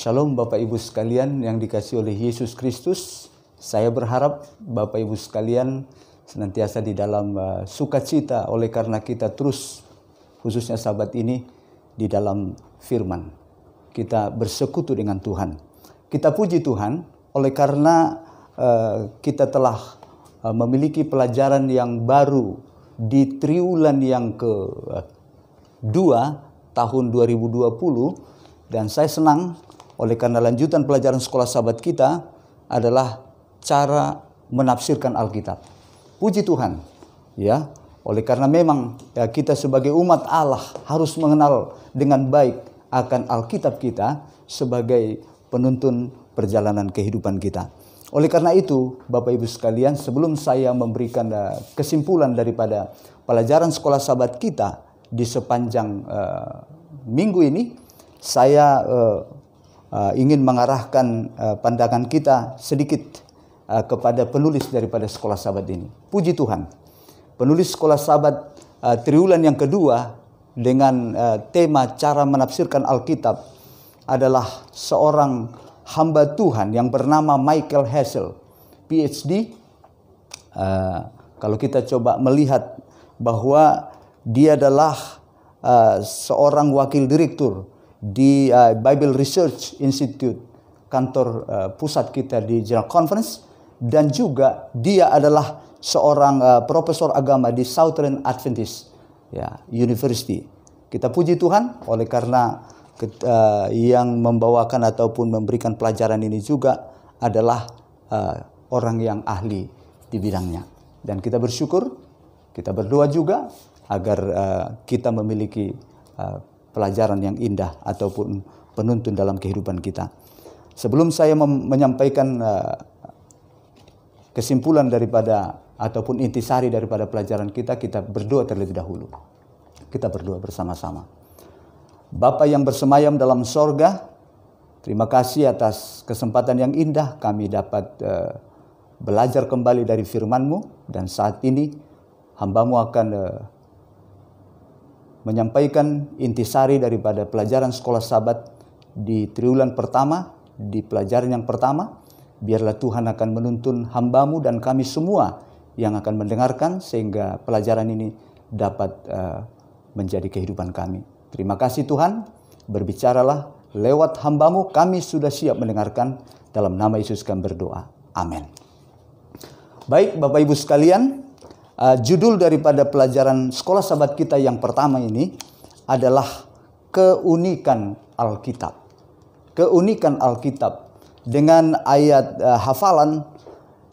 Shalom Bapak Ibu sekalian yang dikasihi oleh Yesus Kristus. Saya berharap Bapak Ibu sekalian senantiasa di dalam sukacita oleh karena kita terus, khususnya sahabat ini, di dalam firman. Kita bersekutu dengan Tuhan. Kita puji Tuhan oleh karena kita telah memiliki pelajaran yang baru di triwulan yang ke-2 tahun 2020. Dan saya senang oleh karena lanjutan pelajaran sekolah sahabat kita adalah cara menafsirkan Alkitab. Puji Tuhan, ya. Oleh karena memang kita sebagai umat Allah harus mengenal dengan baik akan Alkitab kita sebagai penuntun perjalanan kehidupan kita. Oleh karena itu, Bapak Ibu sekalian, sebelum saya memberikan kesimpulan daripada pelajaran sekolah sahabat kita di sepanjang minggu ini, saya ingin mengarahkan pandangan kita sedikit kepada penulis daripada sekolah sahabat ini. Puji Tuhan, penulis sekolah sahabat triwulan yang kedua dengan tema cara menafsirkan Alkitab adalah seorang hamba Tuhan yang bernama Michael Hasel, PhD. Kalau kita coba melihat bahwa dia adalah seorang wakil direktur di Bible Research Institute, kantor pusat kita di General Conference, dan juga dia adalah seorang profesor agama di Southern Adventist University. Kita puji Tuhan oleh karena yang membawakan ataupun memberikan pelajaran ini juga adalah orang yang ahli di bidangnya. Dan kita bersyukur, kita berdoa juga agar kita memiliki pelajaran yang indah ataupun penuntun dalam kehidupan kita. Sebelum saya menyampaikan kesimpulan daripada ataupun intisari daripada pelajaran kita berdoa terlebih dahulu. Kita berdoa bersama-sama. Bapa yang bersemayam dalam sorga, terima kasih atas kesempatan yang indah kami dapat belajar kembali dari firman-Mu, dan saat ini hamba-Mu akan menyampaikan intisari daripada pelajaran sekolah sahabat di triwulan pertama, di pelajaran yang pertama. Biarlah Tuhan akan menuntun hamba-Mu dan kami semua yang akan mendengarkan, sehingga pelajaran ini dapat menjadi kehidupan kami. Terima kasih Tuhan, berbicaralah lewat hamba-Mu, kami sudah siap mendengarkan. Dalam nama Yesus kami berdoa. Amin. Baik Bapak Ibu sekalian, judul daripada pelajaran sekolah sahabat kita yang pertama ini adalah keunikan Alkitab. Keunikan Alkitab dengan ayat hafalan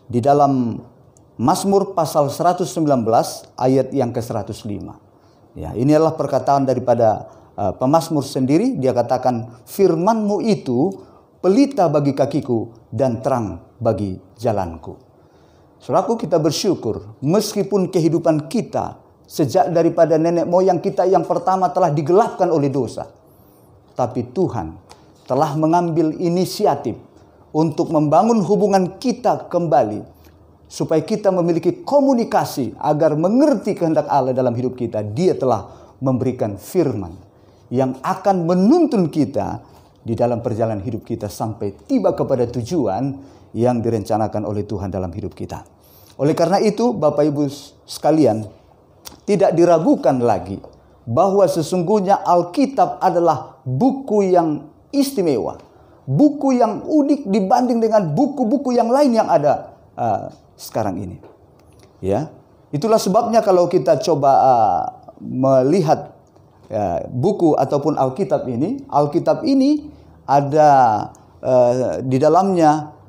di dalam Mazmur pasal 119 ayat yang ke-105. Ya, ini adalah perkataan daripada pemazmur sendiri. Dia katakan, firman-Mu itu pelita bagi kakiku dan terang bagi jalanku. Saudaraku, kita bersyukur meskipun kehidupan kita sejak daripada nenek moyang kita yang pertama telah digelapkan oleh dosa, tapi Tuhan telah mengambil inisiatif untuk membangun hubungan kita kembali, supaya kita memiliki komunikasi agar mengerti kehendak Allah dalam hidup kita. Dia telah memberikan firman yang akan menuntun kita di dalam perjalanan hidup kita sampai tiba kepada tujuan yang direncanakan oleh Tuhan dalam hidup kita. Oleh karena itu, Bapak Ibu sekalian, tidak diragukan lagi bahwa sesungguhnya Alkitab adalah buku yang istimewa, buku yang unik dibanding dengan buku-buku yang lain yang ada sekarang ini. Ya, itulah sebabnya kalau kita coba melihat buku ataupun Alkitab ini ada di dalamnya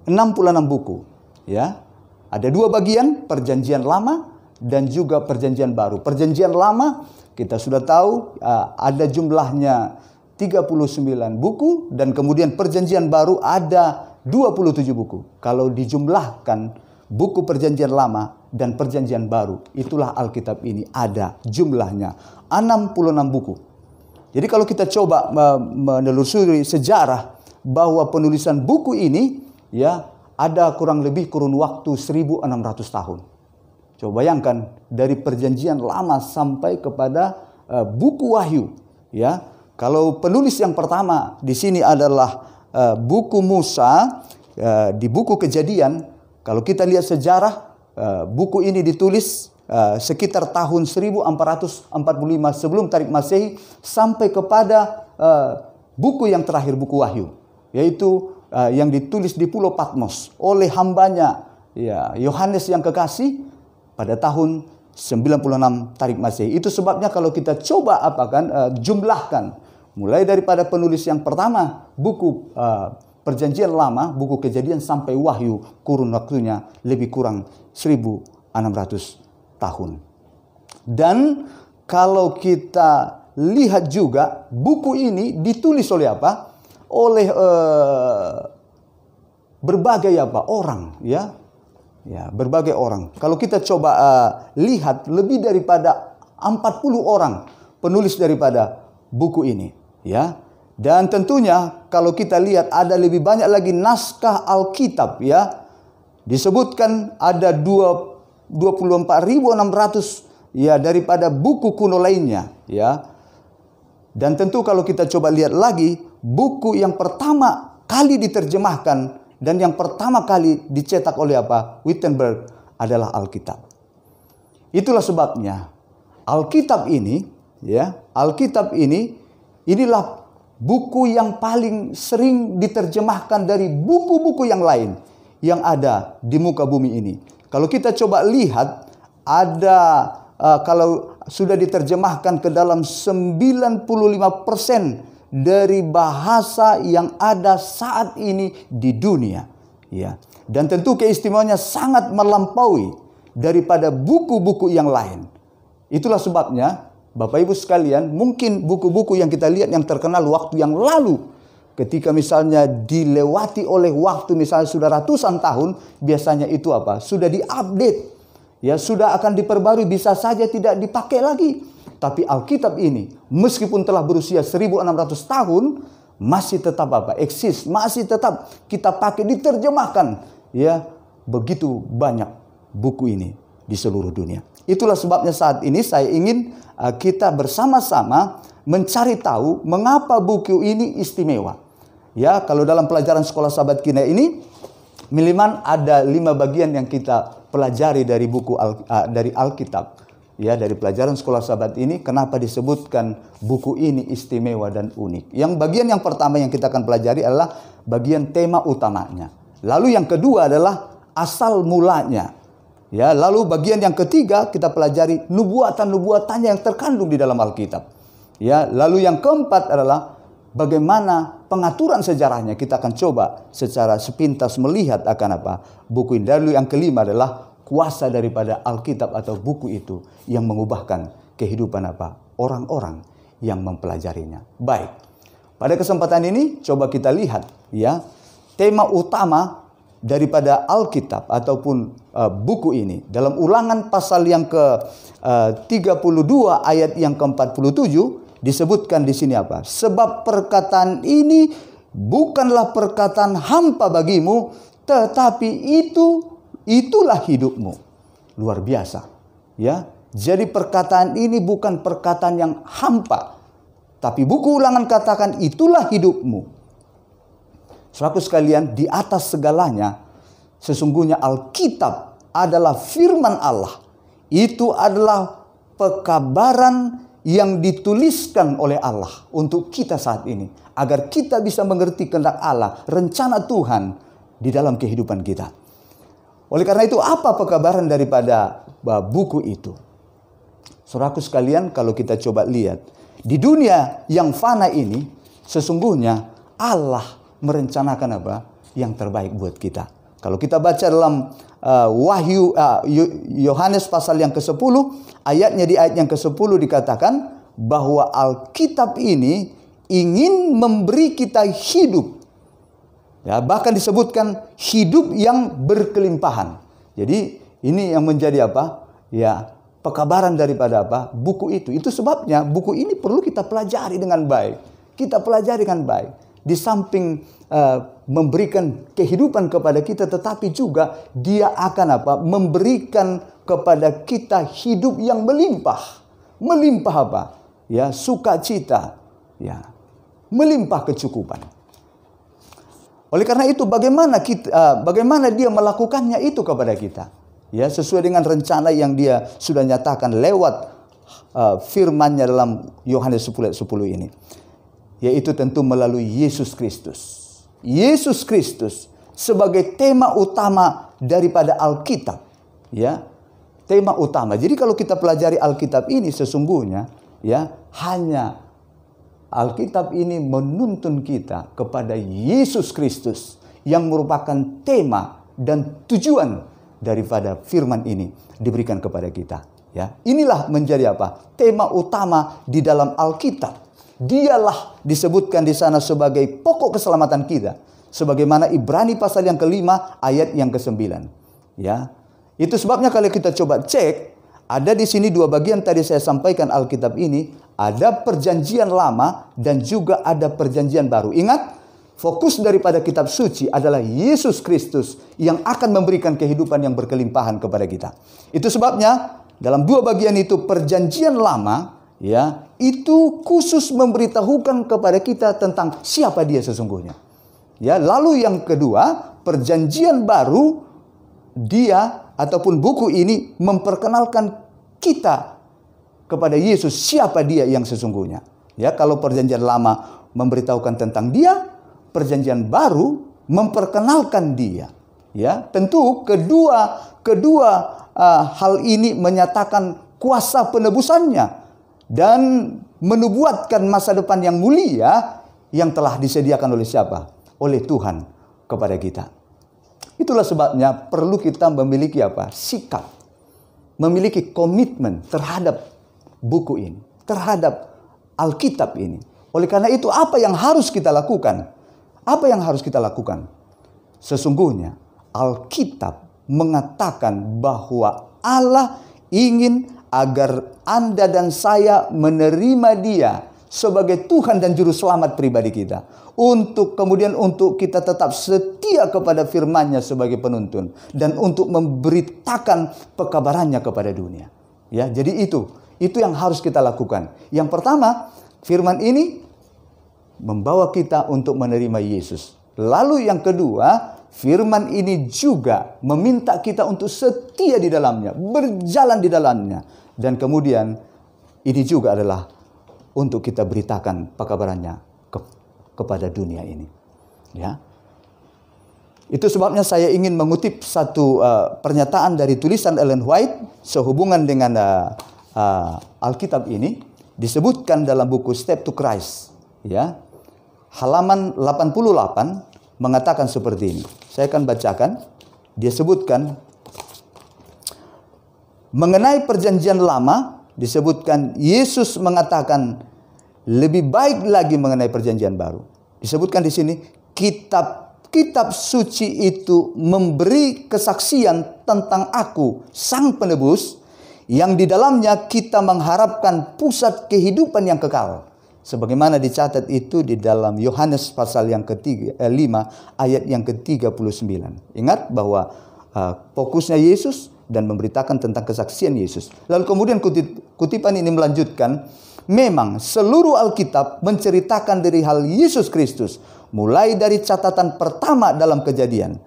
66 buku. Ya, ada 2 bagian, Perjanjian Lama dan juga Perjanjian Baru. Perjanjian Lama kita sudah tahu ada jumlahnya 39 buku, dan kemudian Perjanjian Baru ada 27 buku. Kalau dijumlahkan buku Perjanjian Lama dan Perjanjian Baru, itulah Alkitab ini ada jumlahnya 66 buku. Jadi kalau kita coba menelusuri sejarah bahwa penulisan buku ini ya ada kurang lebih kurun waktu 1600 tahun. Coba bayangkan dari Perjanjian Lama sampai kepada buku Wahyu, ya. Kalau penulis yang pertama di sini adalah buku Musa, di buku Kejadian, kalau kita lihat sejarah, buku ini ditulis sekitar tahun 1445 sebelum Tarik Masehi sampai kepada buku yang terakhir, buku Wahyu, yaitu yang ditulis di Pulau Patmos oleh hambanya Yohanes yang kekasih pada tahun 96 Tarik Masehi. Itu sebabnya kalau kita coba jumlahkan mulai daripada penulis yang pertama buku Perjanjian Lama, buku Kejadian sampai Wahyu, kurun waktunya lebih kurang 1600 tahun. Dan kalau kita lihat juga buku ini ditulis oleh apa? Oleh berbagai orang, ya, berbagai orang. Kalau kita coba lihat lebih daripada 40 orang penulis daripada buku ini, ya. Dan tentunya kalau kita lihat ada lebih banyak lagi naskah Alkitab, ya. Disebutkan ada 24.600 ya daripada buku kuno lainnya, ya. Dan tentu kalau kita coba lihat lagi, buku yang pertama kali diterjemahkan dan yang pertama kali dicetak oleh Wittenberg adalah Alkitab. Itulah sebabnya Alkitab ini, ya, Alkitab inilah buku yang paling sering diterjemahkan dari buku-buku yang lain yang ada di muka bumi ini. Kalau kita coba lihat, ada kalau sudah diterjemahkan ke dalam 95% dari bahasa yang ada saat ini di dunia, ya. Dan tentu keistimewaannya sangat melampaui daripada buku-buku yang lain. Itulah sebabnya Bapak Ibu sekalian, mungkin buku-buku yang kita lihat yang terkenal waktu yang lalu, ketika misalnya dilewati oleh waktu, misalnya sudah ratusan tahun, biasanya itu sudah diupdate, ya, sudah akan diperbarui, bisa saja tidak dipakai lagi. Tapi Alkitab ini, meskipun telah berusia 1600 tahun, masih tetap eksis, masih tetap kita pakai, diterjemahkan, ya, begitu banyak buku ini di seluruh dunia. Itulah sebabnya saat ini saya ingin kita bersama-sama mencari tahu mengapa buku ini istimewa. Ya, kalau dalam pelajaran sekolah sahabat kita ini, minimal ada 5 bagian yang kita pelajari dari buku dari Alkitab. Ya, dari pelajaran sekolah sahabat ini, kenapa disebutkan buku ini istimewa dan unik. Yang bagian yang pertama yang kita akan pelajari adalah bagian tema utamanya. Lalu yang kedua adalah asal mulanya. Ya, lalu bagian yang ketiga kita pelajari nubuatan-nubuatannya yang terkandung di dalam Alkitab. Ya, lalu yang keempat adalah bagaimana pengaturan sejarahnya. Kita akan coba secara sepintas melihat akan buku ini. Lalu yang kelima adalah kuasa daripada Alkitab atau buku itu yang mengubahkan kehidupan orang-orang yang mempelajarinya. Baik. Pada kesempatan ini coba kita lihat, ya, tema utama daripada Alkitab ataupun buku ini. Dalam Ulangan pasal yang ke-32 ayat yang ke-47 disebutkan di sini sebab perkataan ini bukanlah perkataan hampa bagimu, tetapi itulah hidupmu. Luar biasa, ya. Jadi perkataan ini bukan perkataan yang hampa, tapi buku Ulangan katakan itulah hidupmu. Saudaraku sekalian, di atas segalanya, sesungguhnya Alkitab adalah firman Allah. Itu adalah pekabaran yang dituliskan oleh Allah untuk kita saat ini. Agar kita bisa mengerti kehendak Allah, rencana Tuhan di dalam kehidupan kita. Oleh karena itu, apa pekabaran daripada buku itu? Saudaraku sekalian, kalau kita coba lihat, di dunia yang fana ini, sesungguhnya Allah merencanakan yang terbaik buat kita. Kalau kita baca dalam Wahyu Yohanes pasal yang ke-10, ayatnya di ayat yang ke-10 dikatakan bahwa Alkitab ini ingin memberi kita hidup. Ya, bahkan disebutkan hidup yang berkelimpahan. Jadi ini yang menjadi ya, pekabaran daripada buku itu. Itu sebabnya buku ini perlu kita pelajari dengan baik. Kita pelajari dengan baik. Di samping memberikan kehidupan kepada kita, tetapi juga dia akan memberikan kepada kita hidup yang melimpah. Melimpah ya, sukacita, Ya, melimpah kecukupan. Oleh karena itu, bagaimana dia melakukannya itu kepada kita? Ya, sesuai dengan rencana yang dia sudah nyatakan lewat firman-Nya dalam Yohanes 10 ayat 10 ini. Yaitu tentu melalui Yesus Kristus. Yesus Kristus sebagai tema utama daripada Alkitab. Ya, tema utama. Jadi kalau kita pelajari Alkitab ini sesungguhnya, ya, hanya Alkitab ini menuntun kita kepada Yesus Kristus yang merupakan tema dan tujuan daripada firman ini diberikan kepada kita. Ya, inilah menjadi apa? Tema utama di dalam Alkitab. Dialah disebutkan di sana sebagai pokok keselamatan kita. Sebagaimana Ibrani pasal yang ke-5 ayat yang ke-9. Ya, itu sebabnya kalau kita coba cek, ada di sini dua bagian tadi saya sampaikan Alkitab ini. Ada perjanjian lama dan juga ada perjanjian baru. Ingat, fokus daripada kitab suci adalah Yesus Kristus yang akan memberikan kehidupan yang berkelimpahan kepada kita. Itu sebabnya dalam dua bagian itu perjanjian lama, ya, itu khusus memberitahukan kepada kita tentang siapa dia sesungguhnya. Ya, lalu yang kedua, perjanjian baru, dia ataupun buku ini memperkenalkan kita kepada Yesus, siapa dia yang sesungguhnya. Ya, kalau perjanjian lama memberitahukan tentang dia, perjanjian baru memperkenalkan dia. Ya, tentu kedua hal ini menyatakan kuasa penebusannya dan menubuatkan masa depan yang mulia yang telah disediakan oleh siapa? Oleh Tuhan kepada kita. Itulah sebabnya perlu kita memiliki apa? Sikap, memiliki komitmen terhadap buku ini, terhadap Alkitab ini. Oleh karena itu, apa yang harus kita lakukan? Apa yang harus kita lakukan? Sesungguhnya Alkitab mengatakan bahwa Allah ingin agar Anda dan saya menerima Dia sebagai Tuhan dan Juru Selamat pribadi kita. Untuk kita tetap setia kepada firman-Nya sebagai penuntun. Dan untuk memberitakan pekabarannya kepada dunia. Ya, jadi itu yang harus kita lakukan. Yang pertama, firman ini membawa kita untuk menerima Yesus. Lalu yang kedua, firman ini juga meminta kita untuk setia di dalamnya, berjalan di dalamnya. Dan kemudian ini juga adalah untuk kita beritakan pekabarannya kepada dunia ini. Ya. Itu sebabnya saya ingin mengutip satu pernyataan dari tulisan Ellen White sehubungan dengan Alkitab ini. Disebutkan dalam buku Step to Christ. Ya. Halaman 88 mengatakan seperti ini. Saya akan bacakan. Dia sebutkan mengenai perjanjian lama, disebutkan Yesus mengatakan lebih baik lagi mengenai perjanjian baru. Disebutkan di sini kitab suci itu memberi kesaksian tentang Aku, Sang Penebus, yang di dalamnya kita mengharapkan pusat kehidupan yang kekal. Sebagaimana dicatat itu di dalam Yohanes pasal yang ke-5 ayat yang ke-39. Ingat bahwa fokusnya Yesus dan memberitakan tentang kesaksian Yesus. Lalu kemudian kutipan ini melanjutkan, memang seluruh Alkitab menceritakan dari hal Yesus Kristus, mulai dari catatan pertama dalam Kejadian.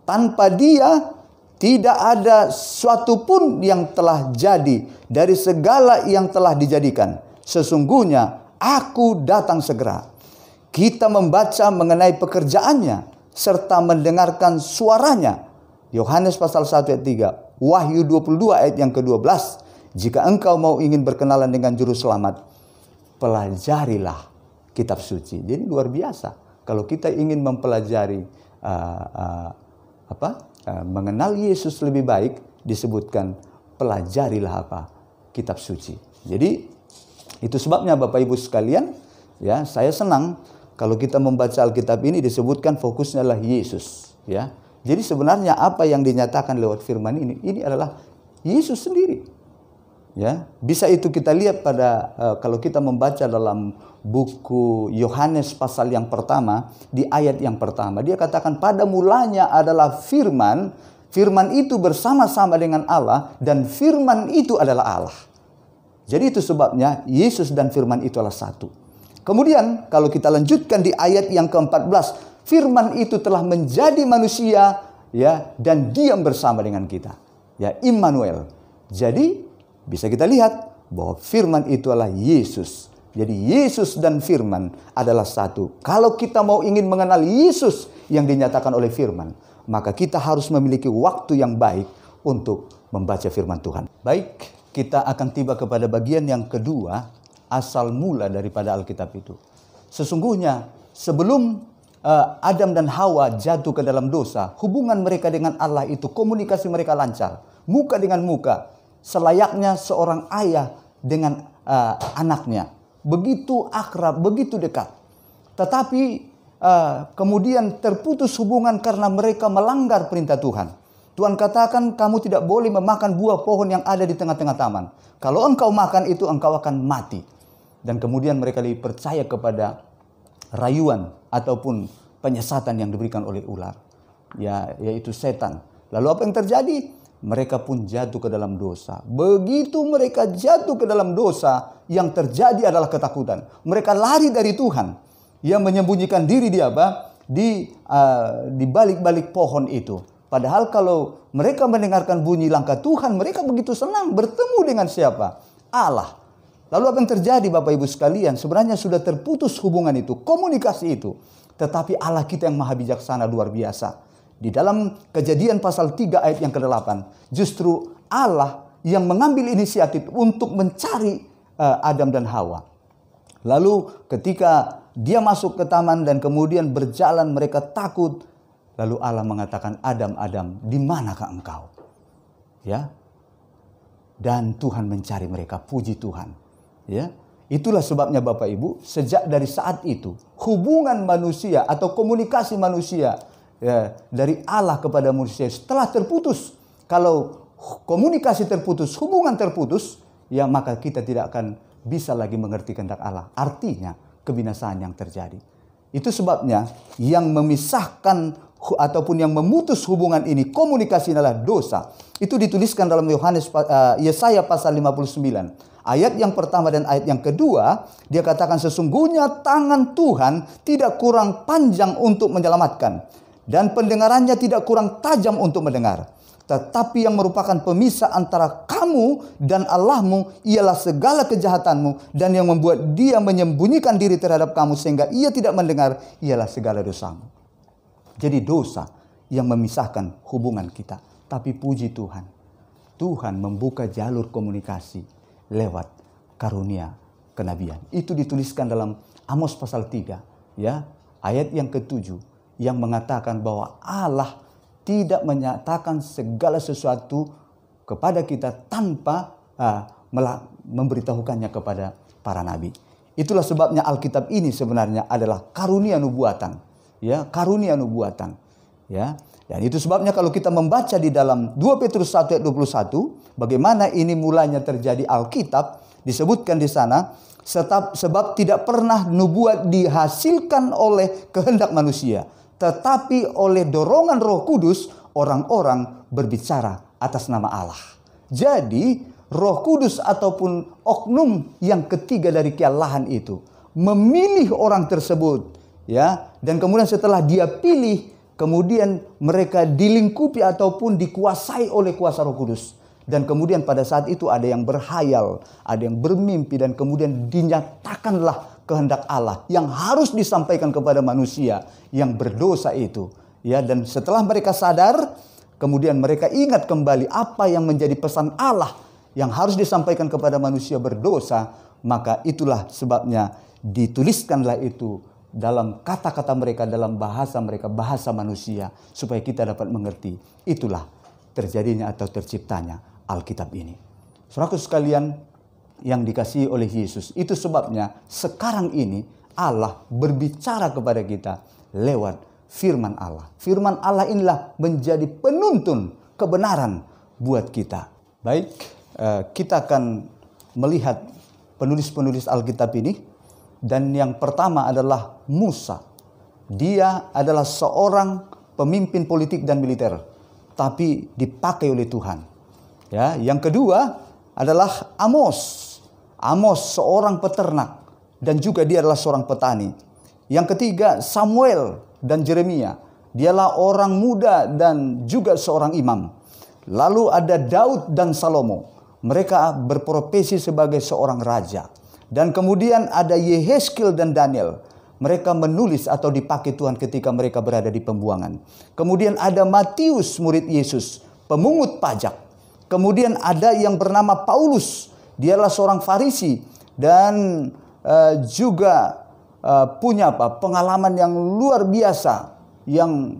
Tanpa Dia tidak ada suatu pun yang telah jadi dari segala yang telah dijadikan. Sesungguhnya Aku datang segera. Kita membaca mengenai pekerjaannya serta mendengarkan suaranya. Yohanes pasal 1 ayat 3. Wahyu 22 ayat yang ke-12. Jika engkau mau ingin berkenalan dengan Juru Selamat, pelajarilah kitab suci. Jadi luar biasa. Kalau kita ingin mempelajari mengenal Yesus lebih baik, disebutkan pelajarilah kitab suci. Jadi itu sebabnya Bapak Ibu sekalian, ya, saya senang kalau kita membaca Alkitab ini disebutkan fokusnya adalah Yesus, ya. Jadi sebenarnya apa yang dinyatakan lewat firman ini adalah Yesus sendiri. Ya, bisa itu kita lihat pada kalau kita membaca dalam buku Yohanes pasal yang pertama, di ayat yang pertama, dia katakan pada mulanya adalah firman, firman itu bersama-sama dengan Allah dan firman itu adalah Allah. Jadi itu sebabnya Yesus dan firman itu adalah satu. Kemudian kalau kita lanjutkan di ayat yang ke-14, firman itu telah menjadi manusia, ya, dan diam bersama dengan kita. Ya, Immanuel. Jadi bisa kita lihat bahwa firman itu adalah Yesus. Jadi Yesus dan firman adalah satu. Kalau kita mau ingin mengenal Yesus yang dinyatakan oleh firman, maka kita harus memiliki waktu yang baik untuk membaca firman Tuhan. Baik, kita akan tiba kepada bagian yang kedua, asal mula daripada Alkitab itu. Sesungguhnya sebelum Adam dan Hawa jatuh ke dalam dosa, hubungan mereka dengan Allah itu, komunikasi mereka lancar, muka dengan muka, selayaknya seorang ayah dengan anaknya. Begitu akrab, begitu dekat. Tetapi kemudian terputus hubungan karena mereka melanggar perintah Tuhan. Tuhan katakan, kamu tidak boleh memakan buah pohon yang ada di tengah-tengah taman. Kalau engkau makan itu, engkau akan mati. Dan kemudian mereka lebih percaya kepada rayuan ataupun penyesatan yang diberikan oleh ular, yaitu setan. Lalu apa yang terjadi? Mereka pun jatuh ke dalam dosa. Begitu mereka jatuh ke dalam dosa, yang terjadi adalah ketakutan. Mereka lari dari Tuhan, yang menyembunyikan diri di apa? Di balik-balik pohon itu. Padahal kalau mereka mendengarkan bunyi langkah Tuhan, mereka begitu senang bertemu dengan siapa? Allah. Lalu apa yang terjadi Bapak Ibu sekalian? Sebenarnya sudah terputus hubungan itu, komunikasi itu. Tetapi Allah kita yang maha bijaksana luar biasa. Di dalam Kejadian pasal 3 ayat yang ke-8. Justru Allah yang mengambil inisiatif untuk mencari Adam dan Hawa. Lalu ketika dia masuk ke taman dan kemudian berjalan, mereka takut. Lalu Allah mengatakan, Adam, Adam, di manakah engkau? Ya. Dan Tuhan mencari mereka, puji Tuhan. Ya, itulah sebabnya Bapak Ibu, sejak dari saat itu hubungan manusia atau komunikasi manusia, ya, dari Allah kepada manusia setelah terputus. Kalau komunikasi terputus, hubungan terputus, ya maka kita tidak akan bisa lagi mengerti kehendak Allah. Artinya kebinasaan yang terjadi. Itu sebabnya yang memisahkan ataupun yang memutus hubungan ini, komunikasi adalah dosa. Itu dituliskan dalam Yesaya pasal 59. Ayat yang pertama dan ayat yang kedua, dia katakan sesungguhnya tangan Tuhan tidak kurang panjang untuk menyelamatkan, dan pendengarannya tidak kurang tajam untuk mendengar. Tetapi yang merupakan pemisah antara kamu dan Allahmu ialah segala kejahatanmu, dan yang membuat dia menyembunyikan diri terhadap kamu sehingga ia tidak mendengar ialah segala dosamu. Jadi dosa yang memisahkan hubungan kita. Tapi puji Tuhan, Tuhan membuka jalur komunikasi lewat karunia kenabian. Itu dituliskan dalam Amos pasal 3, ya, ayat yang ke-7, yang mengatakan bahwa Allah tidak menyatakan segala sesuatu kepada kita tanpa memberitahukannya kepada para nabi. Itulah sebabnya Alkitab ini sebenarnya adalah karunia nubuatan, ya, karunia nubuatan, ya. Dan itu sebabnya kalau kita membaca di dalam 2 Petrus 1 ayat 21, bagaimana ini mulanya terjadi Alkitab, disebutkan di sana, sebab tidak pernah nubuat dihasilkan oleh kehendak manusia, tetapi oleh dorongan Roh Kudus orang-orang berbicara atas nama Allah. Jadi Roh Kudus ataupun oknum yang ketiga dari kealahan itu memilih orang tersebut, ya, dan kemudian setelah dia pilih, kemudian mereka dilingkupi ataupun dikuasai oleh kuasa Roh Kudus. Dan kemudian pada saat itu ada yang berhayal, ada yang bermimpi, dan kemudian dinyatakanlah kehendak Allah yang harus disampaikan kepada manusia yang berdosa itu. Ya, dan setelah mereka sadar, kemudian mereka ingat kembali apa yang menjadi pesan Allah yang harus disampaikan kepada manusia berdosa, maka itulah sebabnya dituliskanlah itu dalam kata-kata mereka, dalam bahasa mereka, bahasa manusia, supaya kita dapat mengerti. Itulah terjadinya atau terciptanya Alkitab ini. Saudaraku sekalian yang dikasihi oleh Yesus, itu sebabnya sekarang ini Allah berbicara kepada kita lewat firman Allah. Firman Allah inilah menjadi penuntun kebenaran buat kita. Baik, kita akan melihat penulis-penulis Alkitab ini. Dan yang pertama adalah Musa. Dia adalah seorang pemimpin politik dan militer, tapi dipakai oleh Tuhan. Ya, yang kedua adalah Amos. Amos seorang peternak dan juga dia adalah seorang petani. Yang ketiga, Samuel dan Yeremia. Dialah orang muda dan juga seorang imam. Lalu ada Daud dan Salomo. Mereka berprofesi sebagai seorang raja. Dan kemudian ada Yehezkiel dan Daniel. Mereka menulis atau dipakai Tuhan ketika mereka berada di pembuangan. Kemudian ada Matius, murid Yesus, pemungut pajak. Kemudian ada yang bernama Paulus. Dialah seorang Farisi dan juga punya pengalaman yang luar biasa yang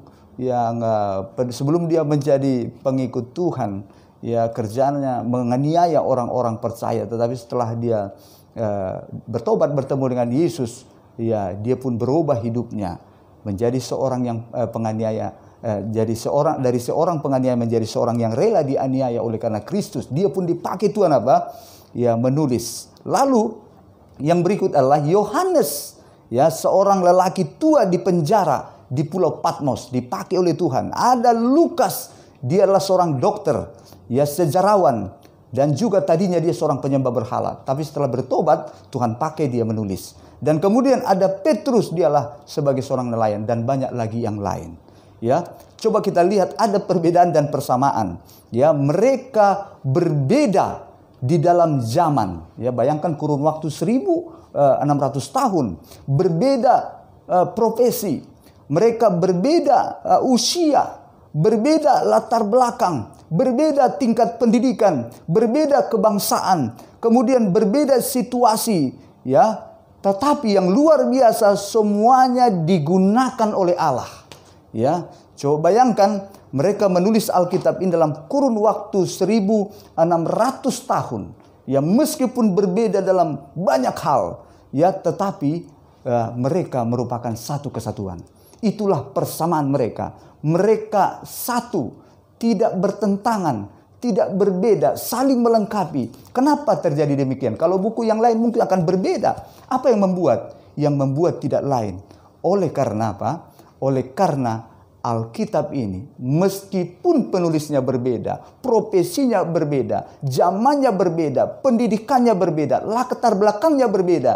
sebelum dia menjadi pengikut Tuhan, ya kerjanya menganiaya orang-orang percaya. Tetapi setelah dia bertobat bertemu dengan Yesus, ya dia pun berubah hidupnya menjadi seorang yang penganiaya. Dari seorang penganiaya menjadi seorang yang rela dianiaya oleh karena Kristus. Dia pun dipakai Tuhan ya menulis. Lalu yang berikut adalah Yohanes, ya seorang lelaki tua di penjara di Pulau Patmos, dipakai oleh Tuhan. Ada Lukas, dia adalah seorang dokter, ya sejarawan, dan juga tadinya dia seorang penyembah berhala. Tapi setelah bertobat, Tuhan pakai dia menulis. Dan kemudian ada Petrus, dialah sebagai seorang nelayan, dan banyak lagi yang lain. Ya, coba kita lihat ada perbedaan dan persamaan. Ya, mereka berbeda di dalam zaman. Ya, bayangkan kurun waktu 1600 tahun. Berbeda profesi. Mereka berbeda usia, berbeda latar belakang, berbeda tingkat pendidikan, berbeda kebangsaan, kemudian berbeda situasi, ya. Tetapi yang luar biasa semuanya digunakan oleh Allah. Ya, coba bayangkan mereka menulis Alkitab ini dalam kurun waktu 1600 tahun. Ya, meskipun berbeda dalam banyak hal, ya, tetapi mereka merupakan satu kesatuan. Itulah persamaan mereka. Mereka satu, tidak bertentangan, tidak berbeda, saling melengkapi. Kenapa terjadi demikian? Kalau buku yang lain mungkin akan berbeda. Apa yang membuat? Yang membuat tidak lain. Oleh karena apa? Oleh karena Alkitab ini meskipun penulisnya berbeda, profesinya berbeda, zamannya berbeda, pendidikannya berbeda, latar belakangnya berbeda,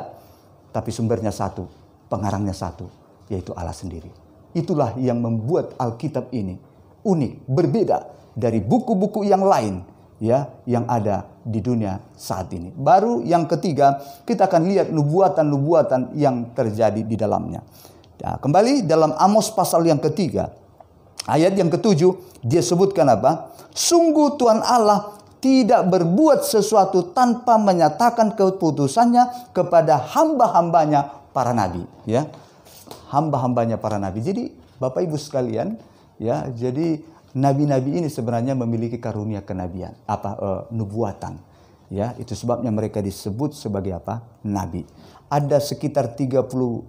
tapi sumbernya satu, pengarangnya satu, yaitu Allah sendiri. Itulah yang membuat Alkitab ini unik, berbeda dari buku-buku yang lain, ya, yang ada di dunia saat ini. Baru yang ketiga, kita akan lihat nubuatan-nubuatan yang terjadi di dalamnya. Nah, kembali dalam Amos pasal yang ketiga, ayat yang ketujuh, dia sebutkan apa? Sungguh Tuhan Allah tidak berbuat sesuatu tanpa menyatakan keputusannya kepada hamba-hambanya para nabi. Ya, hamba-hambanya para nabi. Jadi Bapak Ibu sekalian, ya, jadi nabi-nabi ini sebenarnya memiliki karunia kenabian, nubuatan. Ya, itu sebabnya mereka disebut sebagai apa? Nabi. Ada sekitar 35%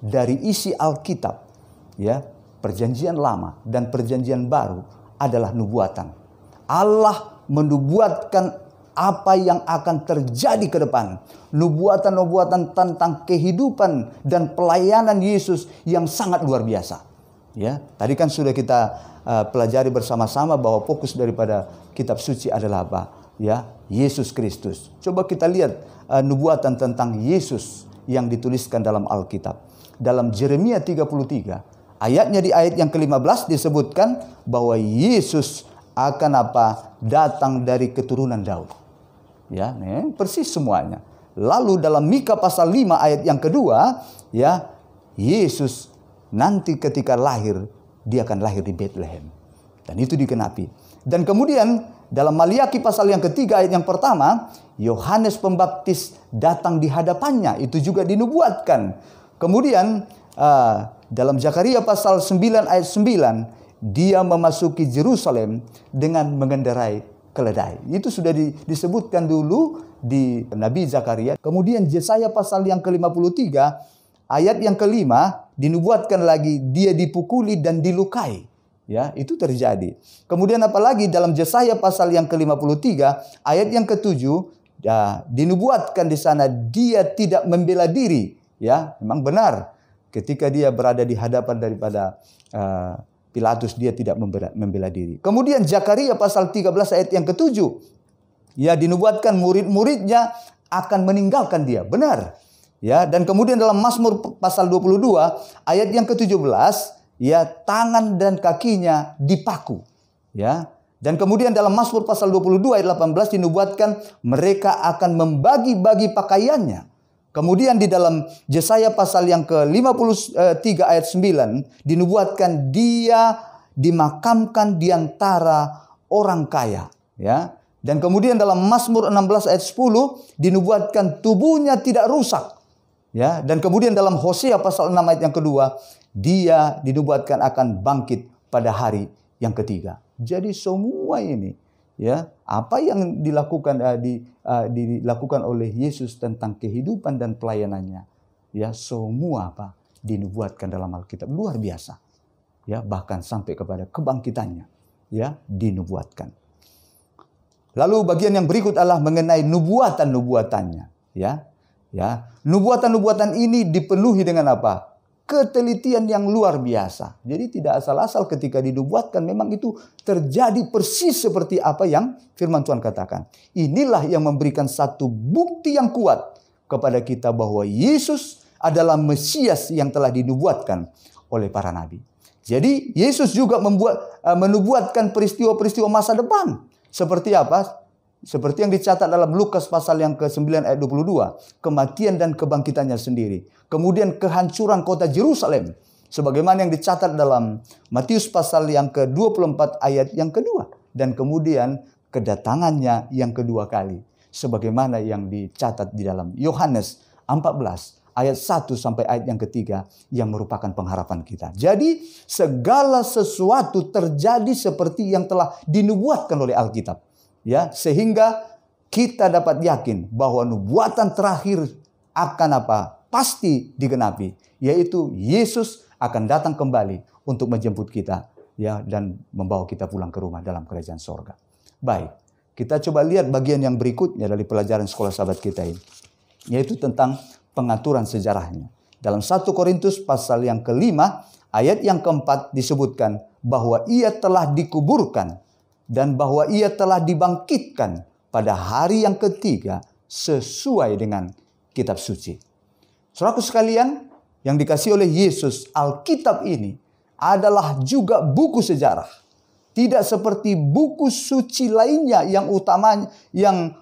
dari isi Alkitab, ya, Perjanjian Lama dan Perjanjian Baru adalah nubuatan. Allah menubuatkan apa yang akan terjadi ke depan. Nubuatan-nubuatan tentang kehidupan dan pelayanan Yesus yang sangat luar biasa. Ya, tadi kan sudah kita pelajari bersama-sama bahwa fokus daripada kitab suci adalah apa? Ya, Yesus Kristus. Coba kita lihat nubuatan tentang Yesus yang dituliskan dalam Alkitab. Dalam Yeremia 33, ayatnya di ayat yang ke-15 disebutkan bahwa Yesus akan apa? Datang dari keturunan Daud. Ya, persis semuanya. Lalu dalam Mika pasal 5 ayat yang kedua, ya, Yesus nanti ketika lahir, dia akan lahir di Bethlehem. Dan itu digenapi. Dan kemudian dalam Maliaki pasal yang ketiga ayat yang pertama, Yohanes Pembaptis datang di hadapannya. Itu juga dinubuatkan. Kemudian dalam Zakaria pasal 9 ayat 9, dia memasuki Yerusalem dengan mengendarai keledai. Itu sudah disebutkan dulu di Nabi Zakaria. Kemudian Yesaya pasal yang ke-53 ayat yang kelima dinubuatkan lagi, dia dipukuli dan dilukai. Ya, itu terjadi. Kemudian apalagi dalam Yesaya pasal yang ke-53 ayat yang ke-7, ya, dinubuatkan di sana dia tidak membela diri. Ya, memang benar. Ketika dia berada di hadapan daripada Pilatus, dia tidak membela diri. Kemudian Zakaria pasal 13 ayat yang ke-7. Ya, dinubuatkan murid-muridnya akan meninggalkan dia. Benar. Ya, dan kemudian dalam Mazmur pasal 22 ayat yang ke-17, ya, tangan dan kakinya dipaku. Ya. Dan kemudian dalam Mazmur pasal 22 ayat 18 dinubuatkan mereka akan membagi-bagi pakaiannya. Kemudian di dalam Yesaya pasal yang ke-53 ayat 9 dinubuatkan dia dimakamkan di antara orang kaya, ya. Dan kemudian dalam Mazmur 16 ayat 10 dinubuatkan tubuhnya tidak rusak, ya. Dan kemudian dalam Hosea pasal 6 ayat yang kedua dia dinubuatkan akan bangkit pada hari yang ketiga. Jadi semua ini, ya, apa yang dilakukan dilakukan oleh Yesus tentang kehidupan dan pelayanannya, ya, semua apa dinubuatkan dalam Alkitab, luar biasa, ya, bahkan sampai kepada kebangkitannya, ya, dinubuatkan. Lalu bagian yang berikut adalah mengenai nubuatan-nubuatannya, ya, ya, nubuatan-nubuatan ini dipenuhi dengan apa? Ketelitian yang luar biasa. Jadi tidak asal-asal ketika dinubuatkan, memang itu terjadi persis seperti apa yang firman Tuhan katakan. Inilah yang memberikan satu bukti yang kuat kepada kita bahwa Yesus adalah Mesias yang telah dinubuatkan oleh para nabi. Jadi Yesus juga menubuatkan peristiwa-peristiwa masa depan. Seperti apa? Seperti yang dicatat dalam Lukas pasal yang ke-9 ayat 22. Kematian dan kebangkitannya sendiri. Kemudian kehancuran kota Yerusalem. Sebagaimana yang dicatat dalam Matius pasal yang ke-24 ayat yang kedua. Dan kemudian kedatangannya yang kedua kali. Sebagaimana yang dicatat di dalam Yohanes 14 ayat 1 sampai ayat yang ketiga. Yang merupakan pengharapan kita. Jadi segala sesuatu terjadi seperti yang telah dinubuatkan oleh Alkitab. Ya, sehingga kita dapat yakin bahwa nubuatan terakhir akan apa? Pasti digenapi, yaitu Yesus akan datang kembali untuk menjemput kita, ya, dan membawa kita pulang ke rumah dalam kerajaan sorga. Baik, kita coba lihat bagian yang berikutnya dari pelajaran sekolah sahabat kita ini, yaitu tentang pengaturan sejarahnya. Dalam 1 Korintus pasal yang ke-5 ayat yang ke-4 disebutkan bahwa ia telah dikuburkan dan bahwa ia telah dibangkitkan pada hari yang ketiga sesuai dengan kitab suci. Saudaraku sekalian yang dikasihi oleh Yesus, Alkitab ini adalah juga buku sejarah. Tidak seperti buku suci lainnya yang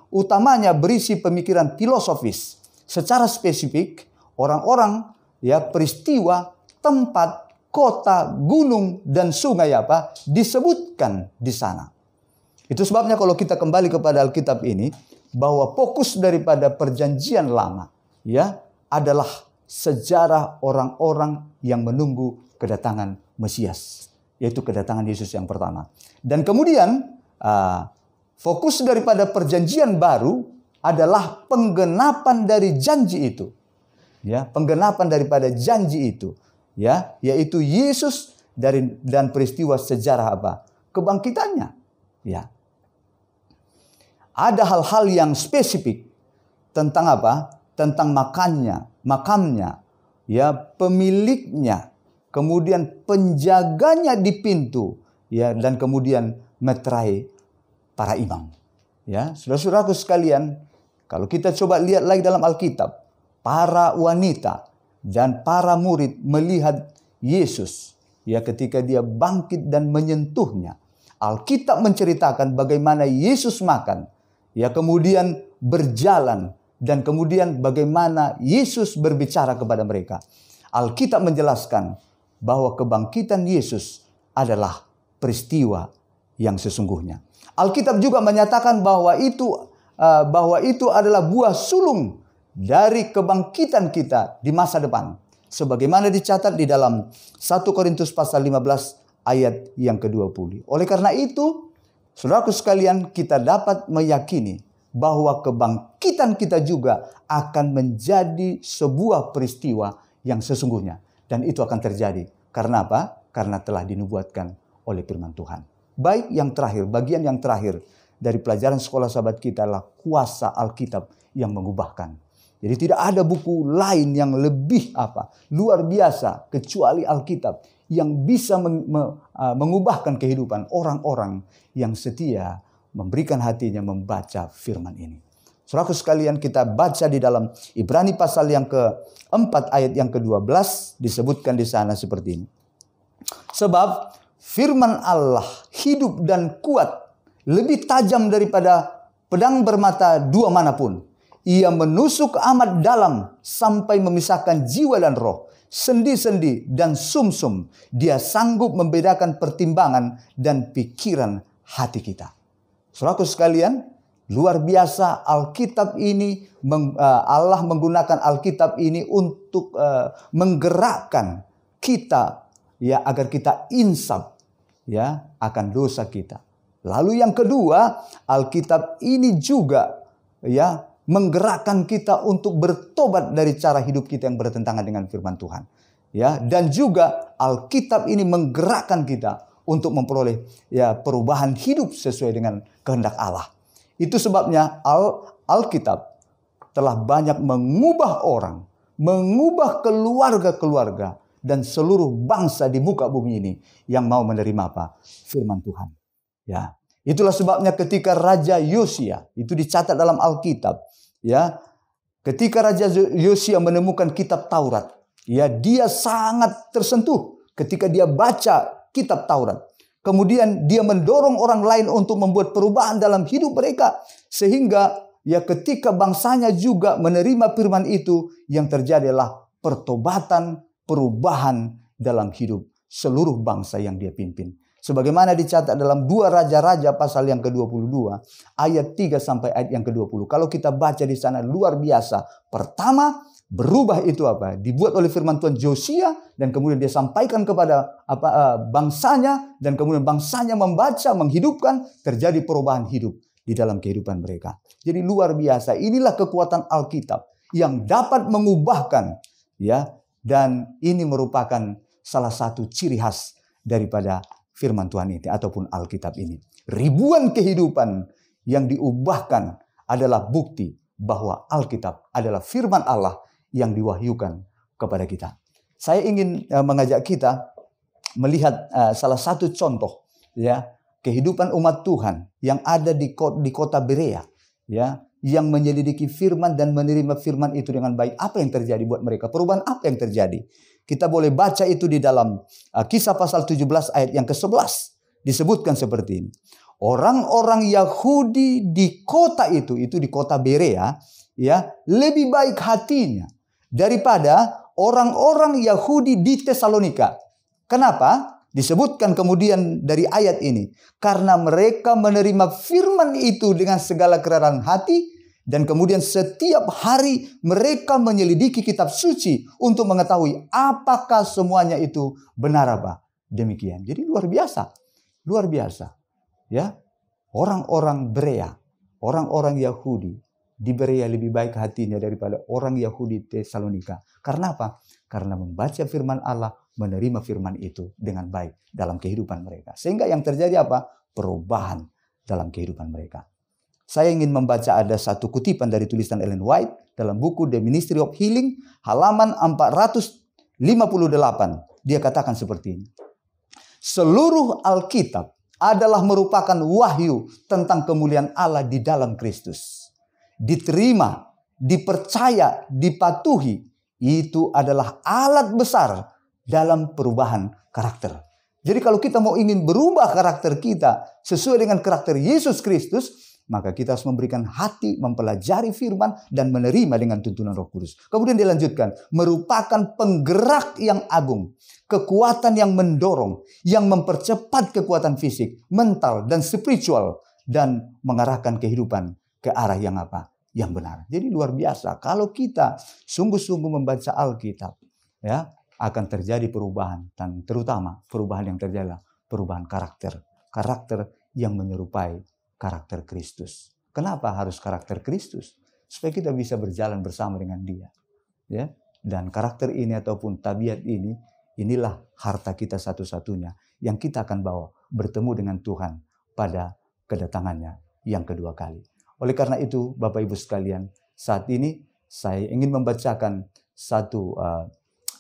utamanya berisi pemikiran filosofis. Secara spesifik, orang-orang, ya, peristiwa, tempat, kota, gunung, dan sungai apa disebutkan di sana. Itu sebabnya kalau kita kembali kepada Alkitab ini, bahwa fokus daripada perjanjian lama, ya, adalah sejarah orang-orang yang menunggu kedatangan Mesias, yaitu kedatangan Yesus yang pertama. Dan kemudian fokus daripada perjanjian baru adalah penggenapan dari janji itu, ya, penggenapan daripada janji itu, ya, yaitu Yesus dan peristiwa sejarah apa? Kebangkitannya, ya. Ada hal-hal yang spesifik tentang apa? Tentang makamnya, ya, pemiliknya, kemudian penjaganya di pintu, ya, dan kemudian meterai para imam. Ya, saudara-saudaraku sekalian, kalau kita coba lihat lagi dalam Alkitab, para wanita dan para murid melihat Yesus, ya, ketika dia bangkit dan menyentuhnya. Alkitab menceritakan bagaimana Yesus makan, ya, kemudian berjalan, dan kemudian bagaimana Yesus berbicara kepada mereka. Alkitab menjelaskan bahwa kebangkitan Yesus adalah peristiwa yang sesungguhnya. Alkitab juga menyatakan bahwa itu adalah buah sulung dari kebangkitan kita di masa depan. Sebagaimana dicatat di dalam 1 Korintus pasal 15 ayat yang ke-20. Oleh karena itu, saudaraku sekalian, kita dapat meyakini bahwa kebangkitan kita juga akan menjadi sebuah peristiwa yang sesungguhnya. Dan itu akan terjadi. Karena apa? Karena telah dinubuatkan oleh firman Tuhan. Baik, yang terakhir, bagian yang terakhir dari pelajaran sekolah sahabat kita adalah kuasa Alkitab yang mengubahkan. Jadi tidak ada buku lain yang lebih luar biasa kecuali Alkitab yang bisa mengubahkan kehidupan orang-orang yang setia memberikan hatinya membaca firman ini. Saudaraku sekalian, kita baca di dalam Ibrani pasal yang ke-4 ayat yang ke-12 disebutkan di sana seperti ini. Sebab firman Allah hidup dan kuat, lebih tajam daripada pedang bermata dua manapun. Ia menusuk amat dalam sampai memisahkan jiwa dan roh, sendi-sendi dan sumsum. Dia sanggup membedakan pertimbangan dan pikiran hati kita. Saudaraku sekalian, luar biasa Alkitab ini, Allah menggunakan Alkitab ini untuk menggerakkan kita, ya, agar kita insaf, ya, akan dosa kita. Lalu yang kedua, Alkitab ini juga, ya, menggerakkan kita untuk bertobat dari cara hidup kita yang bertentangan dengan firman Tuhan. Ya, dan juga Alkitab ini menggerakkan kita untuk memperoleh, ya, perubahan hidup sesuai dengan kehendak Allah. Itu sebabnya Alkitab telah banyak mengubah orang, mengubah keluarga-keluarga dan seluruh bangsa di muka bumi ini yang mau menerima apa? Firman Tuhan. Ya, itulah sebabnya ketika Raja Yosia, itu dicatat dalam Alkitab, ya, ketika Raja Yosia menemukan kitab Taurat, ya, dia sangat tersentuh ketika dia baca kitab Taurat. Kemudian dia mendorong orang lain untuk membuat perubahan dalam hidup mereka. Sehingga, ya, ketika bangsanya juga menerima firman itu, yang terjadi adalah pertobatan, perubahan dalam hidup seluruh bangsa yang dia pimpin. Sebagaimana dicatat dalam 2 Raja-Raja pasal yang ke-22, ayat 3 sampai ayat yang ke-20. Kalau kita baca di sana luar biasa. Pertama, berubah itu apa? Dibuat oleh firman Tuhan Yosia, dan kemudian dia sampaikan kepada bangsanya, dan kemudian bangsanya membaca, menghidupkan, terjadi perubahan hidup di dalam kehidupan mereka. Jadi luar biasa. Inilah kekuatan Alkitab yang dapat mengubahkan, ya, dan ini merupakan salah satu ciri khas daripada firman Tuhan ini ataupun Alkitab ini. Ribuan kehidupan yang diubahkan adalah bukti bahwa Alkitab adalah firman Allah yang diwahyukan kepada kita. Saya ingin mengajak kita melihat salah satu contoh, ya, kehidupan umat Tuhan yang ada di kota Berea, ya, yang menyelidiki firman dan menerima firman itu dengan baik. Apa yang terjadi buat mereka? Perubahan apa yang terjadi? Kita boleh baca itu di dalam Kisah pasal 17 ayat yang ke-11. Disebutkan seperti ini. Orang-orang Yahudi di kota itu di kota Berea, ya, lebih baik hatinya daripada orang-orang Yahudi di Tesalonika. Kenapa? Disebutkan kemudian dari ayat ini. Karena mereka menerima firman itu dengan segala kerelaan hati. Dan kemudian setiap hari mereka menyelidiki kitab suci untuk mengetahui apakah semuanya itu benar apa. Demikian. Jadi luar biasa. Luar biasa. Ya. Orang-orang Berea, orang-orang Yahudi di Berea lebih baik hatinya daripada orang Yahudi Tesalonika. Karena apa? Karena membaca firman Allah, menerima firman itu dengan baik dalam kehidupan mereka. Sehingga yang terjadi apa? Perubahan dalam kehidupan mereka. Saya ingin membaca ada satu kutipan dari tulisan Ellen White dalam buku The Ministry of Healing, halaman 458. Dia katakan seperti ini. Seluruh Alkitab adalah merupakan wahyu tentang kemuliaan Allah di dalam Kristus. Diterima, dipercaya, dipatuhi, itu adalah alat besar dalam perubahan karakter. Jadi kalau kita mau ingin berubah karakter kita sesuai dengan karakter Yesus Kristus, maka kita harus memberikan hati, mempelajari firman, dan menerima dengan tuntunan Roh Kudus. Kemudian dilanjutkan, merupakan penggerak yang agung, kekuatan yang mendorong, yang mempercepat kekuatan fisik, mental, dan spiritual, dan mengarahkan kehidupan ke arah yang apa? Yang benar. Jadi luar biasa. Kalau kita sungguh-sungguh membaca Alkitab, ya, akan terjadi perubahan, dan terutama perubahan yang terjadi adalah perubahan karakter. Karakter yang menyerupai karakter Kristus. Kenapa harus karakter Kristus? Supaya kita bisa berjalan bersama dengan Dia. Ya, dan karakter ini ataupun tabiat ini, inilah harta kita satu-satunya yang kita akan bawa bertemu dengan Tuhan pada kedatangannya yang kedua kali. Oleh karena itu, Bapak Ibu sekalian, saat ini saya ingin membacakan satu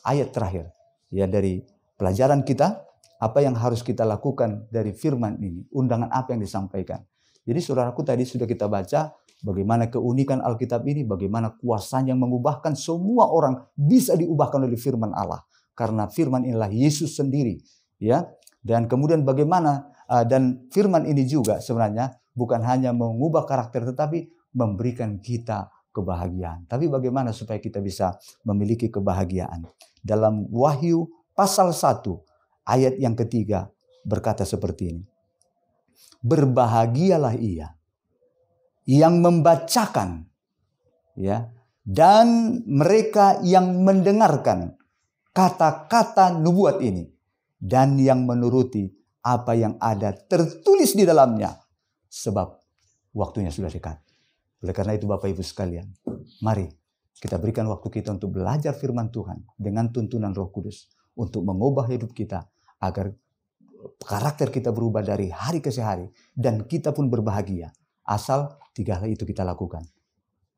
ayat terakhir, ya, dari pelajaran kita, apa yang harus kita lakukan dari firman ini, undangan apa yang disampaikan. Jadi saudaraku, tadi sudah kita baca bagaimana keunikan Alkitab ini, bagaimana kuasanya mengubahkan semua orang bisa diubahkan oleh firman Allah. Karena firman inilah Yesus sendiri. Ya. Dan kemudian bagaimana, dan firman ini juga sebenarnya bukan hanya mengubah karakter, tetapi memberikan kita kebahagiaan. Tapi bagaimana supaya kita bisa memiliki kebahagiaan? Dalam Wahyu pasal 1 ayat yang ketiga berkata seperti ini. Berbahagialah ia yang membacakan, ya, dan mereka yang mendengarkan kata-kata nubuat ini dan yang menuruti apa yang ada tertulis di dalamnya, sebab waktunya sudah dekat. Oleh karena itu Bapak Ibu sekalian, mari kita berikan waktu kita untuk belajar firman Tuhan dengan tuntunan Roh Kudus untuk mengubah hidup kita agar karakter kita berubah dari hari ke hari dan kita pun berbahagia. Asal 3 hal itu kita lakukan.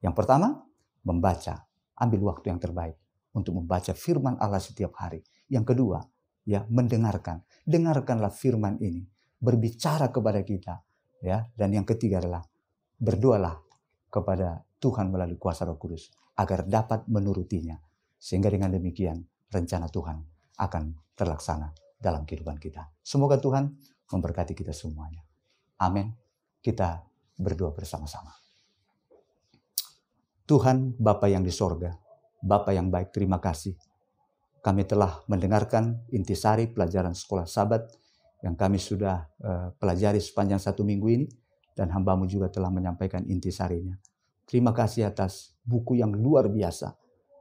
Yang pertama, membaca. Ambil waktu yang terbaik untuk membaca firman Allah setiap hari. Yang kedua, ya, mendengarkan. Dengarkanlah firman ini, berbicara kepada kita, ya. Dan yang ketiga adalah berdoalah kepada Tuhan melalui kuasa Roh Kudus agar dapat menurutinya. Sehingga dengan demikian rencana Tuhan akan terlaksana dalam kehidupan kita. Semoga Tuhan memberkati kita semuanya. Amin. Kita berdoa bersama-sama. Tuhan Bapa yang di sorga, Bapa yang baik, terima kasih. Kami telah mendengarkan intisari pelajaran sekolah Sabat yang kami sudah pelajari sepanjang 1 minggu ini. Dan hamba-Mu juga telah menyampaikan intisarinya. Terima kasih atas buku yang luar biasa.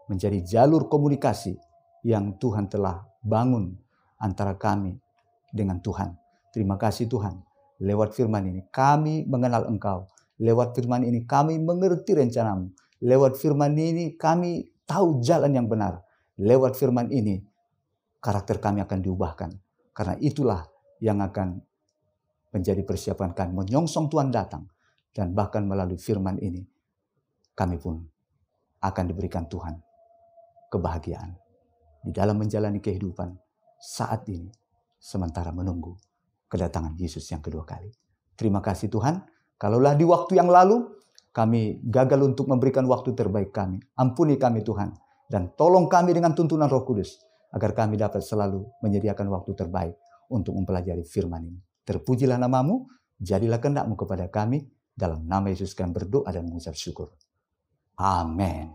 Menjadi jalur komunikasi yang Tuhan telah bangun antara kami dengan Tuhan. Terima kasih Tuhan. Lewat firman ini kami mengenal Engkau. Lewat firman ini kami mengerti rencana-Mu. Lewat firman ini kami tahu jalan yang benar. Lewat firman ini karakter kami akan diubahkan. Karena itulah yang akan menjadi persiapan kami menyongsong Tuhan datang. Dan bahkan melalui firman ini kami pun akan diberikan Tuhan kebahagiaan di dalam menjalani kehidupan saat ini sementara menunggu kedatangan Yesus yang kedua kali. Terima kasih Tuhan. Kalaulah di waktu yang lalu kami gagal untuk memberikan waktu terbaik kami, ampuni kami Tuhan. Dan tolong kami dengan tuntunan Roh Kudus agar kami dapat selalu menyediakan waktu terbaik untuk mempelajari firman ini. Terpujilah nama-Mu, jadilah kehendak-Mu kepada kami. Dalam nama Yesus kami berdoa dan mengucap syukur. Amin.